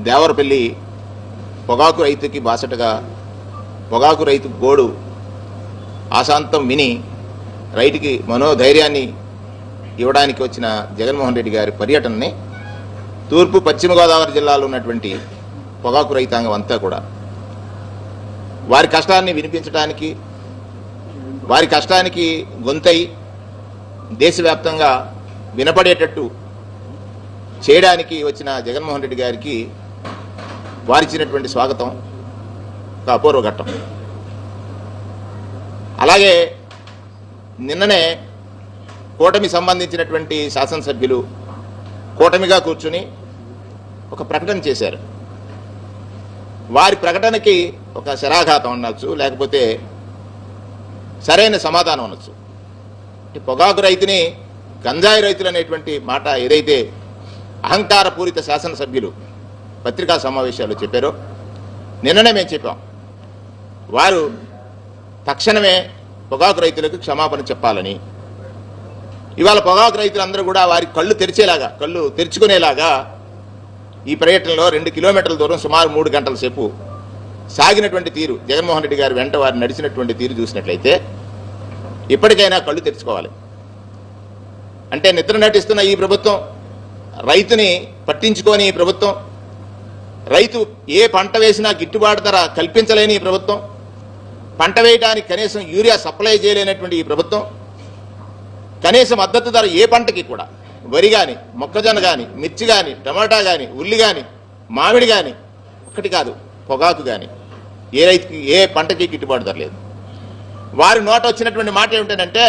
దేవరపల్లి పొగాకు రైతుకి బాసటగా పొగాకు రైతు గోడు ఆశాంతం విని రైతుకి మనోధైర్యాన్ని ఇవ్వడానికి వచ్చిన జగన్మోహన్ రెడ్డి గారి పర్యటనని తూర్పు పశ్చిమ గోదావరి జిల్లాలో ఉన్నటువంటి పొగాకు రైతాంగం అంతా కూడా వారి కష్టాన్ని వినిపించడానికి, వారి కష్టానికి గొంతై దేశవ్యాప్తంగా వినపడేటట్టు చేయడానికి వచ్చిన జగన్మోహన్ రెడ్డి గారికి వారిచ్చినటువంటి స్వాగతం ఒక అపూర్వ ఘట్టం. అలాగే నిన్ననే కూటమి సంబంధించినటువంటి శాసనసభ్యులు కూటమిగా కూర్చుని ఒక ప్రకటన చేశారు. వారి ప్రకటనకి ఒక శరాఘాతం అనొచ్చు, లేకపోతే సరైన సమాధానం అనొచ్చు. పొగాకు రైతుని గంజాయి రైతులు అనేటువంటి మాట ఏదైతే అహంకారపూరిత శాసనసభ్యులు పత్రికా సమావేశాల్లో చెప్పారో నిన్ననే మేము చెప్పాం. వారు తక్షణమే పొగాకు రైతులకు క్షమాపణ చెప్పాలని, ఇవాళ పొగాకు రైతులందరూ కూడా వారి కళ్ళు తెరుచుకునేలాగా ఈ పర్యటనలో 2 కిలోమీటర్ల దూరం సుమారు 3 గంటల సేపు సాగినటువంటి తీరు, జగన్మోహన్ రెడ్డి గారి వెంట వారు నడిచినటువంటి తీరు చూసినట్లయితే ఇప్పటికైనా కళ్ళు తెరుచుకోవాలి. అంటే నిద్ర నటిస్తున్న ఈ ప్రభుత్వం, రైతుని పట్టించుకొని ఈ ప్రభుత్వం, రైతు ఏ పంట వేసినా గిట్టుబాటు ధర కల్పించలేని ఈ ప్రభుత్వం, పంట వేయడానికి కనీసం యూరియా సప్లై చేయలేనటువంటి ఈ ప్రభుత్వం, కనీసం మద్దతు ధర ఏ పంటకి కూడా, వరి కానీ, మొక్కజొన్న కానీ, మిర్చి కానీ, టమాటా కానీ, ఉల్లి కానీ, మామిడి కానీ, ఒకటి కాదు పొగాకు కానీ ఏ రైతుకి ఏ పంటకి గిట్టుబాటు ధర లేదు. వారి నోట వచ్చినటువంటి మాట ఏమిటంటే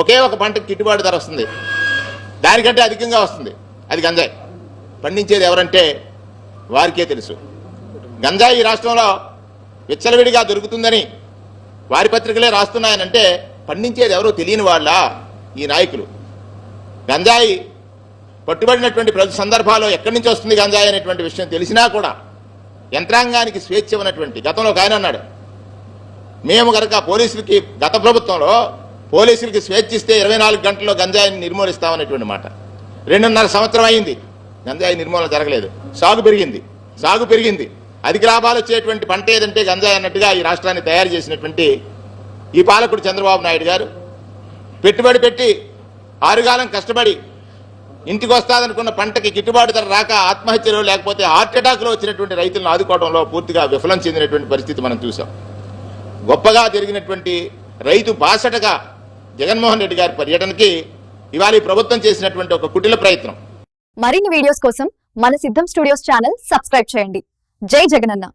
ఒకే ఒక పంటకి గిట్టుబాటు ధర వస్తుంది, దానికంటే అధికంగా వస్తుంది, అది గంజాయి. పండించేది ఎవరంటే వారికే తెలుసు. గంజాయి ఈ రాష్ట్రంలో విచ్చలవిడిగా దొరుకుతుందని వారి పత్రికలే రాస్తున్నాయనంటే పండించేది ఎవరో తెలియని వాళ్ళ ఈ నాయకులు. గంజాయి పట్టుబడినటువంటి ప్రతి సందర్భాల్లో ఎక్కడి నుంచి వస్తుంది గంజాయి అనేటువంటి విషయం తెలిసినా కూడా యంత్రాంగానికి స్వేచ్ఛ ఉన్నటువంటి, గతంలో ఒక ఆయన అన్నాడు, మేము కనుక పోలీసులకి, గత ప్రభుత్వంలో పోలీసులకి స్వేచ్ఛ ఇస్తే 24 గంటల్లో గంజాయిని నిర్మూలిస్తామనేటువంటి మాట. 2.5 సంవత్సరం అయింది, గంజాయి నిర్మూలన జరగలేదు. సాగు పెరిగింది. అధిక లాభాలు వచ్చేటువంటి పంట ఏదంటే గంజాయి అన్నట్టుగా ఈ రాష్ట్రాన్ని తయారు చేసినటువంటి ఈ పాలకుడు చంద్రబాబు నాయుడు గారు పెట్టుబడి పెట్టి 6 కాలం కష్టపడి ఇంటికి వస్తాదనుకున్న పంటకి గిట్టుబాటు ధర రాక ఆత్మహత్యలో లేకపోతే హార్ట్ అటాక్లో వచ్చినటువంటి రైతులను ఆదుకోవడంలో పూర్తిగా విఫలం చెందినటువంటి పరిస్థితి మనం చూసాం. గొప్పగా జరిగినటువంటి రైతు బాసటగా జగన్మోహన్ రెడ్డి గారి పర్యటనకి ఇవాళ ఈ ప్రభుత్వం చేసినటువంటి ఒక కుటిల ప్రయత్నం. మరిన్ని వీడియోస్ కోసం మన సిద్ధం స్టూడియోస్ ఛానల్ సబ్స్క్రైబ్ చేయండి. జై జగనన్న.